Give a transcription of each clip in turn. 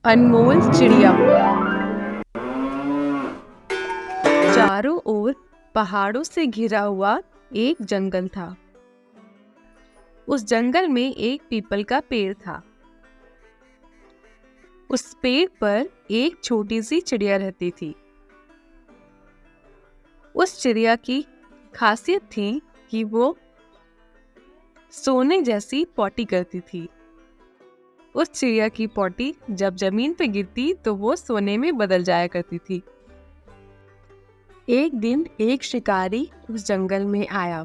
अनमोल चिड़िया। चारों ओर पहाड़ों से घिरा हुआ एक जंगल था। उस जंगल में एक पीपल का पेड़ था। उस पेड़ पर एक छोटी सी चिड़िया रहती थी। उस चिड़िया की खासियत थी कि वो सोने जैसी पॉटी करती थी। उस चिड़िया की पॉटी जब जमीन पर गिरती तो वो सोने में बदल जाया करती थी। एक दिन एक शिकारी उस जंगल में आया।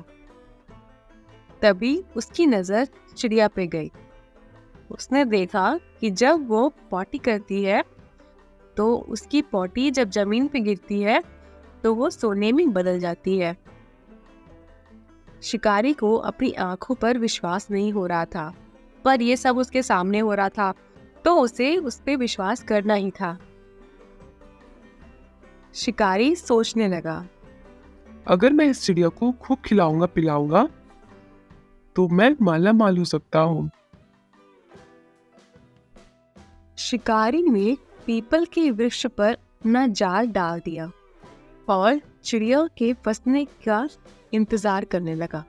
तभी उसकी नजर चिड़िया पे गई। उसने देखा कि जब वो पॉटी करती है तो उसकी पॉटी जब जमीन पे गिरती है तो वो सोने में बदल जाती है। शिकारी को अपनी आंखों पर विश्वास नहीं हो रहा था, पर ये सब उसके सामने हो रहा था तो उसे उस पे विश्वास करना ही था। शिकारी सोचने लगा, अगर मैं इस चिड़िया को खूब खिलाऊंगा पिलाऊंगा तो मैं माला माल हो सकता हूँ। शिकारी ने पीपल के वृक्ष पर अपना जाल डाल दिया और चिड़िया के फंसने का इंतजार करने लगा।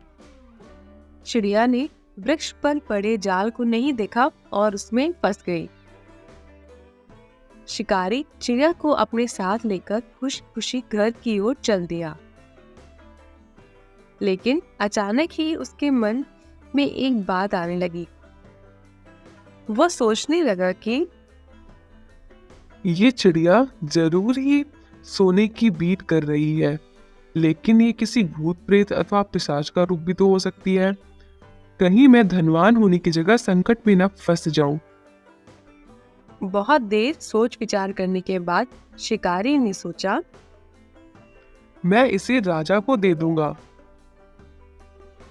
चिड़िया ने वृक्ष पर पड़े जाल को नहीं देखा और उसमें फंस गई। शिकारी चिड़िया को अपने साथ लेकर खुश खुशी घर की ओर चल दिया। लेकिन अचानक ही उसके मन में एक बात आने लगी। वो सोचने लगा कि ये चिड़िया जरूर ही सोने की बीट कर रही है, लेकिन ये किसी भूत प्रेत अथवा पिशाच का रूप भी तो हो सकती है। कहीं मैं धनवान होने की जगह संकट में न फंस जाऊं। बहुत देर सोच विचार करने के बाद शिकारी ने सोचा, मैं इसे राजा को दे दूंगा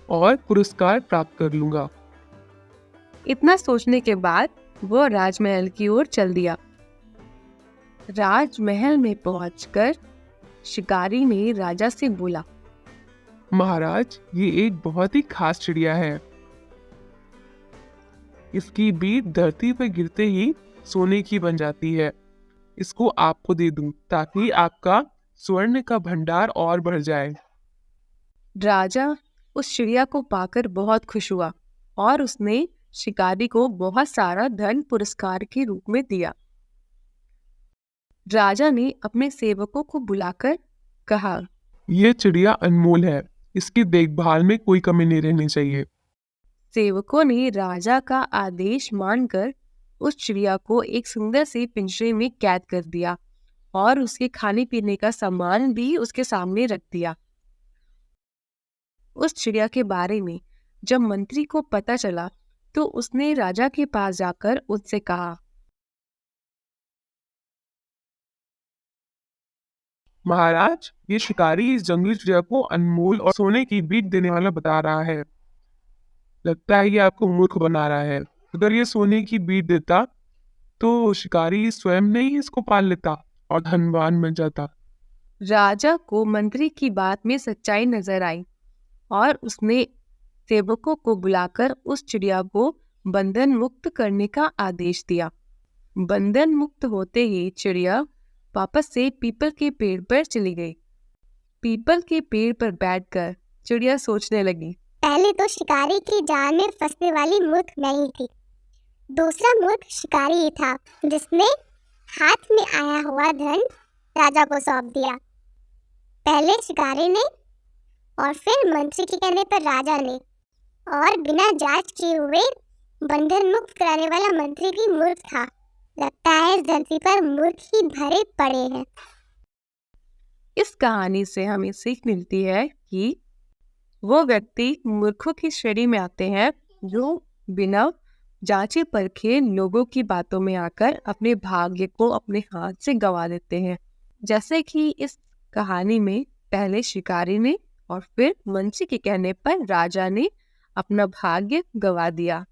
और पुरस्कार प्राप्त कर लूंगा। इतना सोचने के बाद वो राजमहल की ओर चल दिया। राजमहल में पहुंचकर शिकारी ने राजा से बोला, महाराज, ये एक बहुत ही खास चिड़िया है। इसकी बीट धरती पर गिरते ही सोने की बन जाती है। इसको आपको दे दूं ताकि आपका स्वर्ण का भंडार और बढ़ जाए। राजा उस चिड़िया को पाकर बहुत खुश हुआ और उसने शिकारी को बहुत सारा धन पुरस्कार के रूप में दिया। राजा ने अपने सेवकों को बुलाकर कहा, ये चिड़िया अनमोल है, इसकी देखभाल में कोई कमी नहीं रहनी चाहिए। सेवकों ने राजा का आदेश मानकर उस चिड़िया को एक सुंदर से पिंजरे में कैद कर दिया और उसके खाने पीने का सामान भी उसके सामने रख दिया। उस चिड़िया के बारे में जब मंत्री को पता चला तो उसने राजा के पास जाकर उससे कहा, महाराज, ये शिकारी इस जंगली चिड़िया को अनमोल और सोने की बीट देने वाला बता रहा है। लगता है ये आपको मूर्ख बना रहा है। अगर ये सोने की बीट देता तो शिकारी स्वयं नहीं इसको पाल लेता और धनवान बन जाता। राजा को मंत्री की बात में सच्चाई नजर आई और उसने सेवकों को बुलाकर उस चिड़िया को बंधन मुक्त करने का आदेश दिया। बंधन मुक्त होते ही चिड़िया वापस से पीपल के पेड़ पर चली गई। पीपल के पेड़ पर बैठकर चिड़िया सोचने लगी, पहले तो शिकारी की जाल में फंसने वाली मूर्ख मैं ही थी। दूसरा मूर्ख शिकारी ही था जिसने हाथ में आया हुआ धन राजा को सौंप दिया। पहले शिकारी ने और फिर मंत्री के कहने पर राजा ने, और बिना जांच किए हुए बंधन मुक्त कराने वाला मंत्री भी मूर्ख था। लगता है इस धरती पर मूर्ख ही भरे पड़े हैं। इस कहानी से हमें सीख मिलती है कि वो व्यक्ति मूर्खों की श्रेणी में आते हैं जो बिना जांचे परखे लोगों की बातों में आकर अपने भाग्य को अपने हाथ से गंवा देते हैं। जैसे कि इस कहानी में पहले शिकारी ने और फिर मंत्री के कहने पर राजा ने अपना भाग्य गंवा दिया।